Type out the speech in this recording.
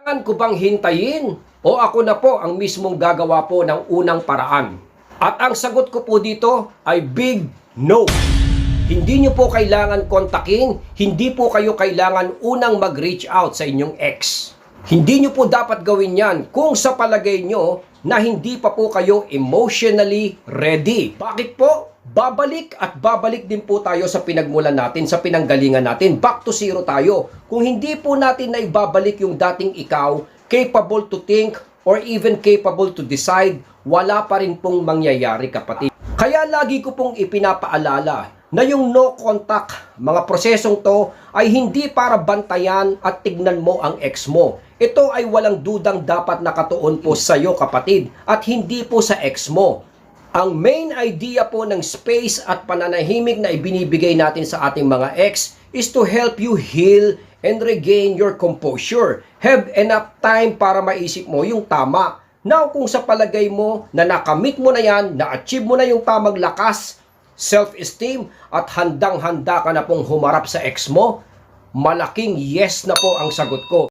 Kailangan ko bang hintayin o ako na po ang mismong gagawa po ng unang paraan? At ang sagot ko po dito ay big no. Hindi nyo po kailangan kontakin, hindi po kayo kailangan unang mag-reach out sa inyong ex. Hindi nyo po dapat gawin yan kung sa palagay nyo na hindi pa po kayo emotionally ready. Bakit po? Babalik at babalik din po tayo sa pinagmulan natin, sa pinanggalingan natin. Back to zero tayo. Kung hindi po natin na ibabalik yung dating ikaw, capable to think or even capable to decide, wala pa rin pong mangyayari, kapatid. Kaya lagi ko pong ipinapaalala na yung no contact, mga prosesong to ay hindi para bantayan at tignan mo ang ex mo. Ito ay walang dudang dapat nakatuon po sa iyo, kapatid, at hindi po sa ex mo. Ang main idea po ng space at pananahimik na ibinibigay natin sa ating mga ex is to help you heal and regain your composure. Have enough time para maisip mo yung tama. Now, kung sa palagay mo na nakamit mo na yan, na-achieve mo na yung tamang lakas, self-esteem, at handang-handa ka na pong humarap sa ex mo, malaking yes na po ang sagot ko.